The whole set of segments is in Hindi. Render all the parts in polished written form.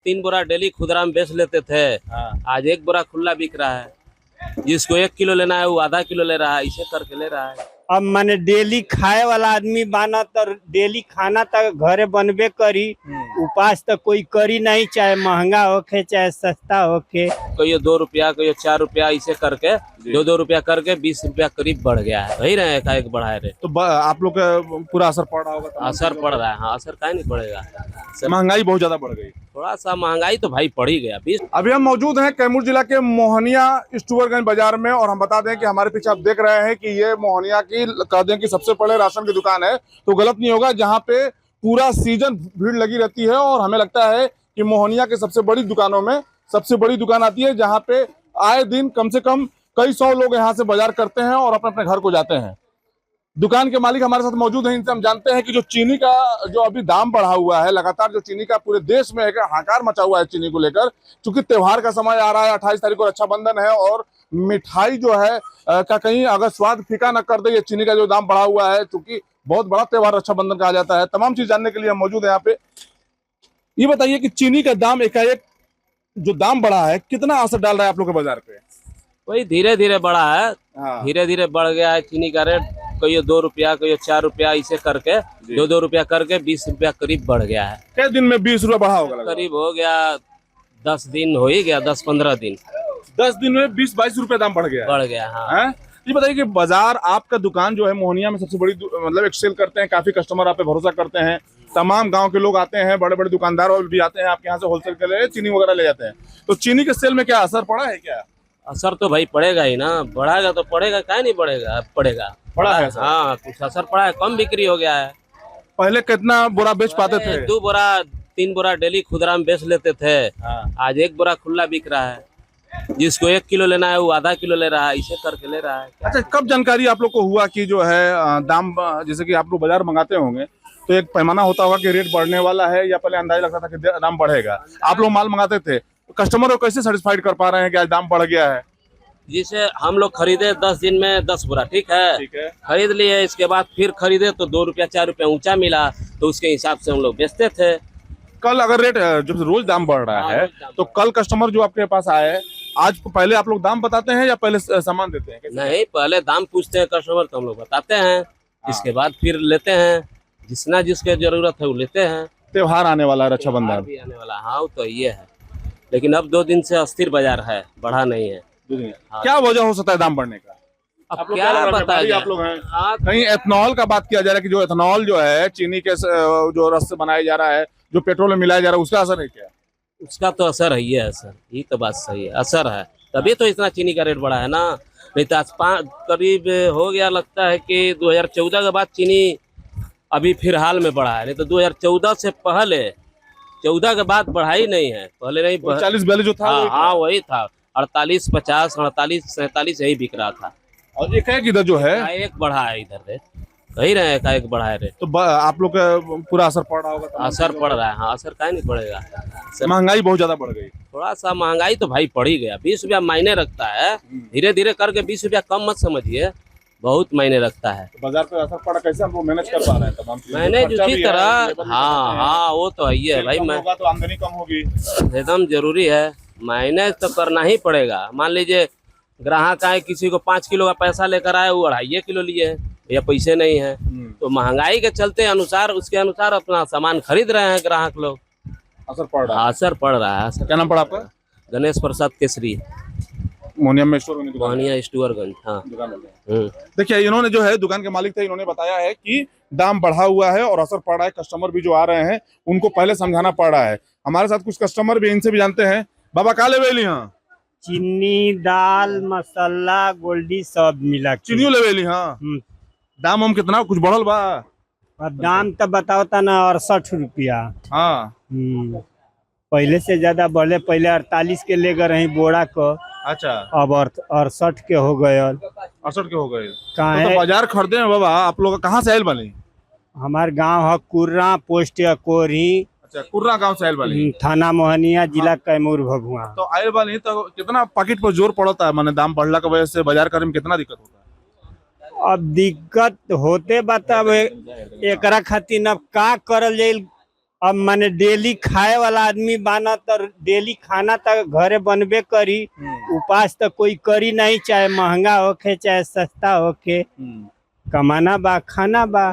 3 बोरा डेली खुदरा में बेच लेते थे। आज 1 बोरा खुला बिक रहा है। जिसको 1 किलो लेना है वो आधा किलो ले रहा है, इसे करके ले रहा है। अब माने डेली खाए वाला आदमी बाना तो डेली खाना तक घरे बनबे करी। उपास तो कोई करी नहीं, चाहे महंगा होके चाहे सस्ता होके। कोई 2 रुपया कोई 4 रुपया, इसे करके 2-2 रुपया करके 20 रुपया करीब बढ़ गया है। वही रहे का एक बढ़ा रहे तो आप लोग का पूरा असर पड़ रहा होगा। असर पड़ रहा है। हाँ, असर काहे नहीं पड़ेगा। महंगाई बहुत ज्यादा बढ़ गई। थोड़ा सा महंगाई तो भाई पड़ ही गया। 20 अभी हम मौजूद हैं कैमूर जिला के मोहनिया स्टूअरगंज बाजार में, और हम बता दें कि हमारे पीछे आप देख रहे हैं कि ये मोहनिया की कह दें कि सबसे बड़े राशन की दुकान है, तो गलत नहीं होगा। जहां पे पूरा सीजन भीड़ लगी रहती है, और हमें लगता है कि मोहनिया के सबसे बड़ी दुकानों में सबसे बड़ी दुकान आती है, जहां पे आए दिन कम से कम कई सौ लोग यहाँ से बाजार करते हैं और अपने अपने घर को जाते हैं। दुकान के मालिक हमारे साथ मौजूद हैं, इनसे हम जानते हैं कि जो चीनी का जो अभी दाम बढ़ा हुआ है, लगातार जो चीनी का पूरे देश में एक हाहाकार मचा हुआ है चीनी को लेकर, क्योंकि त्योहार का समय आ रहा है। 28 तारीख को रक्षाबंधन है, और मिठाई जो है का कहीं अगर स्वाद फीका न कर दे, ये चीनी का जो दाम बढ़ा हुआ है, क्योंकि बहुत बड़ा त्योहार रक्षाबंधन कहा जाता है। तमाम चीज जानने के लिए हम मौजूद है यहाँ पे। ये बताइए कि चीनी का दाम एकाएक जो दाम बढ़ा है, कितना असर डाल रहा है आप लोग के बाजार पे? वही धीरे धीरे बढ़ा है। हाँ। धीरे धीरे बढ़ गया है चीनी का रेट। कोई 2 रुपया कोई 4 रुपया, इसे करके 2-2 रुपया करके 20 रुपया करीब बढ़ गया है। कितने दिन में 20 रुपया बढ़ा होगा? करीब हो गया 10 दिन हो ही गया, 10-15 दिन। 10 दिन में 20-22 रुपया दाम बढ़ गया। बढ़ गया। हाँ। है? ये बताइए कि बाजार आपका दुकान जो है मोहनिया में सबसे बड़ी मतलब एक्सेल करते हैं, काफी कस्टमर आप पे भरोसा करते हैं, तमाम गांव के लोग आते हैं, बड़े बड़े दुकानदार और भी आते हैं आपके यहाँ से होलसेल के लिए चीनी वगैरह ले जाते हैं। तो चीनी के सेल में क्या असर पड़ा है क्या? असर तो भाई पड़ेगा ही ना। बढ़ाएगा तो पड़ेगा, काहे नहीं पड़ेगा, पड़ेगा। पड़ा है असर? हाँ, कुछ असर पड़ा है। कम बिक्री हो गया है। पहले कितना बोरा बेच पाते थे? 2 बोरा 3 बोरा डेली खुदरा में बेच लेते थे। आज 1 बोरा खुला बिक रहा है। जिसको 1 किलो लेना है वो आधा किलो ले रहा है, इसे करके ले रहा है। अच्छा, कब जानकारी आप लोग को हुआ कि जो है दाम, जैसे कि आप लोग बाजार मंगाते होंगे तो एक पैमाना होता होगा कि रेट बढ़ने वाला है, या पहले अंदाजा लगता था कि दाम बढ़ेगा? आप लोग माल मंगाते थे, कस्टमर को कैसे सेटिस्फाइड कर पा रहे हैं कि आज दाम बढ़ गया है? जिसे हम लोग खरीदे 10 दिन में 10 बोरा, ठीक है, खरीद लिए। इसके बाद फिर खरीदे तो 2 रुपया 4 रुपया ऊंचा मिला, तो उसके हिसाब से हम लोग बेचते थे। कल अगर रेट जब रोज दाम बढ़ रहा है तो कल कस्टमर जो आपके पास आए, आज पहले आप लोग दाम बताते हैं या पहले सामान देते हैं? नहीं, पहले दाम पूछते हैं कस्टमर, तो हम लोग बताते हैं। इसके बाद फिर लेते हैं, जिसना जिसके जरूरत है वो लेते हैं। त्योहार आने वाला है, रक्षाबंधन भी आने वाला। हाँ, तो ये है। लेकिन अब 2 दिन से अस्थिर बाजार है, बढ़ा नहीं है। हाँ। क्या वजह हो सकता है दाम बढ़ने का? अब क्या बताया? आप लोग हैं कहीं एथनॉल का बात किया जा रहा है कि जो एथनॉल जो है चीनी के जो रस से बनाया जा रहा है, जो पेट्रोल में मिलाया जा रहा है, उसका असर है क्या? उसका तो असर है ही है सर, ये तो बात सही है, असर है। तभी तो इतना चीनी का रेट बढ़ा है ना। नहीं तो आज करीब हो गया, लगता है कि 2014 के बाद चीनी अभी फिर हाल में बढ़ा है। नहीं तो 2014 से पहले, 14 के बाद बढ़ाई नहीं है। पहले नहीं, 40-42 जो था। हाँ, वही था। 48, 50, 48, 47 यही बिक रहा था। और एक है कि इधर जो है एक बढ़ा है, इधर रेट कही रहे का एक बढ़ा है रेट। तो आप लोग का पूरा असर पड़ रहा होगा। असर पड़ रहा है। हाँ, असर काहे नहीं पड़ेगा। महंगाई बहुत ज्यादा बढ़ गई। थोड़ा सा महंगाई तो भाई पड़ ही गया। 20 रुपया मायने रखता है। धीरे धीरे करके 20 रुपया कम मत समझिए, बहुत मायने रखता है। तो बाजार पे असर पड़ा, कैसे हम लोग मैनेज कर पा रहे हैं तमाम चीजें? मैनेज उसी तरह। हाँ, वो तो है भाई। मैं तो आमदनी कम होगी, एकदम जरूरी है। मैनेज तो करना ही पड़ेगा। मान लीजिए ग्राहक आए, किसी को 5 किलो का पैसा लेकर आए, वो 2.5 किलो लिए है, या पैसे नहीं है, तो महंगाई के चलते अनुसार उसके अनुसार अपना सामान खरीद रहे हैं ग्राहक लोग। असर पड़ रहा है। असर पड़ रहा है। क्या नाम पड़ा आपका? गणेश प्रसाद केसरी, मोहनिया में स्टोर मोहनिया स्टूअरगंज। हाँ। देखिए, इन्होंने जो है दुकान के मालिक थे, इन्होंने बताया है कि दाम बढ़ा हुआ है और असर पड़ रहा है। कस्टमर भी जो आ रहे हैं उनको पहले समझाना पड़ रहा है। हमारे साथ कुछ कस्टमर भी, इनसे भी जानते हैं। बाबा का लेवेली? हाँ, चीनी, दाल, मसाला, गोल्डी सब मिला के। चीनियो लेवेली? हाँ। दाम हम कितना कुछ बढ़ल बा? और दाम तो बताओ था ना, 68 रुपया। हाँ। पहले से ज्यादा बढ़े। पहले 48 के ले गए रही बोरा को। अच्छा। अब 68 के हो गए। 68 के हो गए। तो बाजार खरीदे हैं बाबा आप लोग? कहाँ से आयल बनी? हमारे गांव है कुर्रा, पोस्ट कोरी। अच्छा, कुर्रा गांव से आयल बनी, थाना मोहनिया, जिला कैमूर भभुआ। तो आयल बनी। तो कितना पॉकेट पर जोर पड़ता है? माने दाम बढ़ला की वजह से बाजार करने में कितना दिक्कत होता है? अब दिक्कत होते बता, एकरा खातिर अब का करल जाए। अब माने डेली खाए वाला आदमी बाना तो डेली खाना तक घरे बनबे करी। उपास तो कोई करी नहीं, चाहे महंगा होके चाहे सस्ता होके, कमाना बा खाना बा।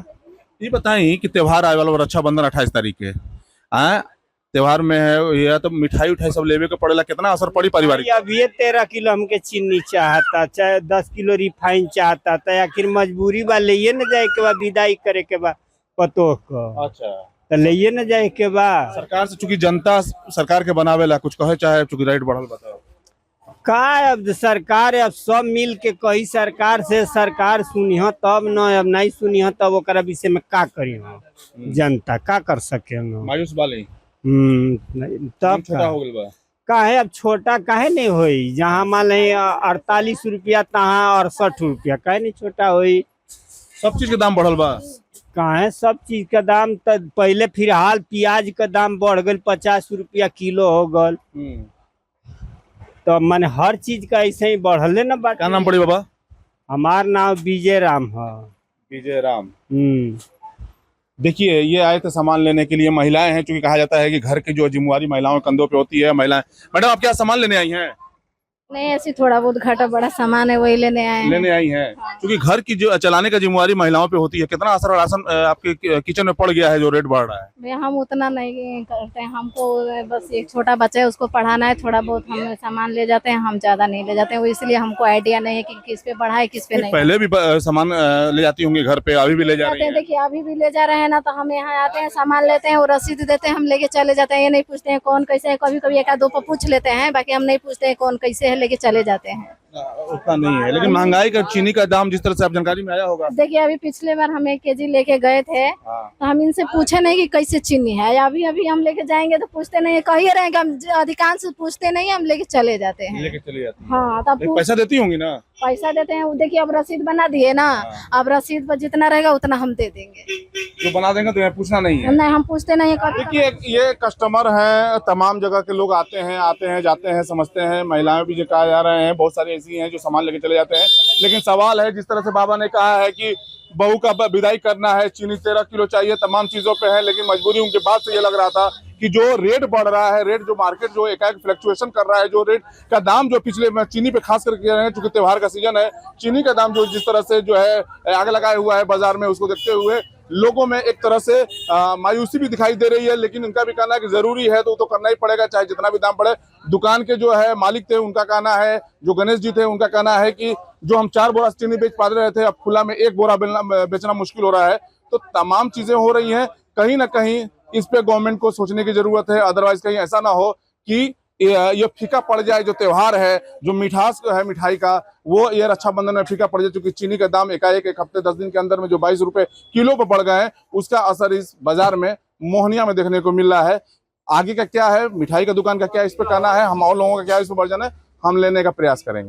ये बताएं कि त्योहार आए वाला रक्षाबंधन 28 तारीख के त्योहार में है, यह तो मिठाई उठाई सब लेवे के पड़ेला, कितना असर पड़ी पारिवारिक? अब ये 13 किलो हमके चीनी चाहता, चाहे 10 किलो रिफाइन चाहता, तो आखिर मजबूरी बा ले न जाए के बा, विदाई करे के बा पतोह को। अच्छा, तो ले न जाए के बा। सरकार से चूंकि जनता सरकार के बनावेला कुछ कहे चाहे, चूंकि रेट बढ़ल बताओ का अब सरकार अब सब मिल के कही सरकार से, सरकार सुनिह तब न, अब नहीं सुनिह तब ओकरा विषय में का करी, जनता का कर सके न। मायूस वाले तब छोटा हो गइल बा। काहे अब छोटा काहे नहीं होई, जहाँ मान ली 48 रुपया तहाँ 68 रुपया, काहे नहीं छोटा होई। सब चीज के दाम बढ़ल बा। काहे सब चीज का दाम तो पहले फिलहाल प्याज का दाम बढ़ गल, 50 रुपया किलो हो गल। तो मैंने हर चीज का ऐसे ही बढ़ले न बात। क्या नाम पड़ी बाबा? हमार नाम विजय राम है। विजय राम। देखिए, ये आए थे सामान लेने के लिए, महिलाएं हैं, क्योंकि कहा जाता है कि घर की जो जिम्मेवारी महिलाओं के कंधों पे होती है। महिलाएं, मैडम आप क्या सामान लेने आई हैं? नहीं, ऐसी थोड़ा बहुत घाटा बड़ा सामान है वही लेने आए हैं। लेने आई हैं क्योंकि घर की जो चलाने का जिम्मेवारी महिलाओं पे होती है। कितना असर राशन आपके किचन में पड़ गया है जो रेट बढ़ रहा है? भैया हम उतना नहीं करते हैं, हमको बस एक छोटा बच्चा है उसको पढ़ाना है, थोड़ा बहुत हम सामान ले जाते हैं, हम ज्यादा नहीं ले जाते हैं, वो इसलिए हमको आइडिया नहीं है कि किस पे बढ़ा है किस पे नहीं। पहले भी सामान ले जाती होंगी घर पे, अभी भी ले जा रही हैं? देखिए अभी भी ले जा रहे हैं ना, तो हम यहाँ आते हैं सामान लेते हैं, वो रसीद देते हैं, हम लेके चले जाते हैं। ये नहीं पूछते हैं कौन कैसे है, कभी कभी एक दो पूछ लेते हैं, बाकी हम नहीं पूछते हैं कौन कैसे है, लेके चले जाते हैं। उतना नहीं है, लेकिन महंगाई का चीनी का दाम जिस तरह से आप जानकारी में आया होगा। देखिए अभी पिछले बार हम 1 केजी लेके गए थे, तो हम इनसे पूछे नहीं कि कैसे चीनी है। अभी अभी हम लेके जाएंगे तो पूछते नहीं, कह ही रहेंगे, हम अधिकांश पूछते नहीं, हम लेके चले जाते हैं। लेके चले जाते हैं। हाँ, तब पैसा देती होंगी ना? पैसा देते हैं। देखिए अब रसीद बना दिए ना, अब रसीद पर जितना रहेगा उतना हम दे देंगे। जो बना देंगे तो पूछना नहीं है? नहीं, हम पूछते नहीं है। देखिए, ये कस्टमर हैं, तमाम जगह के लोग आते हैं जाते हैं, समझते हैं। महिलाएं भी जो कहा जा रहे हैं, बहुत सारी ऐसी हैं जो सामान लेके चले जाते हैं। लेकिन सवाल है, जिस तरह से बाबा ने कहा है कि बहू का विदाई करना है, चीनी 13 किलो चाहिए, तमाम चीजों पे है, लेकिन मजबूरी उनके बात से ये लग रहा था कि जो रेट बढ़ रहा है, रेट जो मार्केट जो एकाएक फ्लक्चुएशन कर रहा है, जो रेट का दाम जो पिछले में चीनी पे खास करके रहे हैं, चूंकि त्योहार का सीजन है, चीनी का दाम जो जिस तरह से जो है आग लगाया हुआ है बाजार में, उसको देखते हुए लोगों में एक तरह से मायूसी भी दिखाई दे रही है। लेकिन उनका भी कहना है कि जरूरी है तो करना ही पड़ेगा, चाहे जितना भी दाम पड़े। दुकान के जो है मालिक थे उनका कहना है, जो गणेश जी थे उनका कहना है कि जो हम 4 बोरा चीनी बेच पा रहे थे, अब खुला में 1 बोरा बेचना मुश्किल हो रहा है। तो तमाम चीजें हो रही हैं, कहीं ना कहीं इस पे गवर्नमेंट को सोचने की जरूरत है। अदरवाइज कहीं ऐसा ना हो कि ये फीका पड़ जाए, जो त्योहार है, जो मिठास है मिठाई का, वो ये रक्षाबंधन में फीका पड़ जाए। क्योंकि चीनी का दाम एकाएक 1 हफ्ते 10 दिन के अंदर में जो 22 रुपए किलो पर बढ़ गए हैं, उसका असर इस बाजार में मोहनिया में देखने को मिल रहा है। आगे का क्या है, मिठाई का दुकान का क्या इस पे कहना है, हम और लोगों का क्या इस पर वर्जन है, हम लेने का प्रयास करेंगे।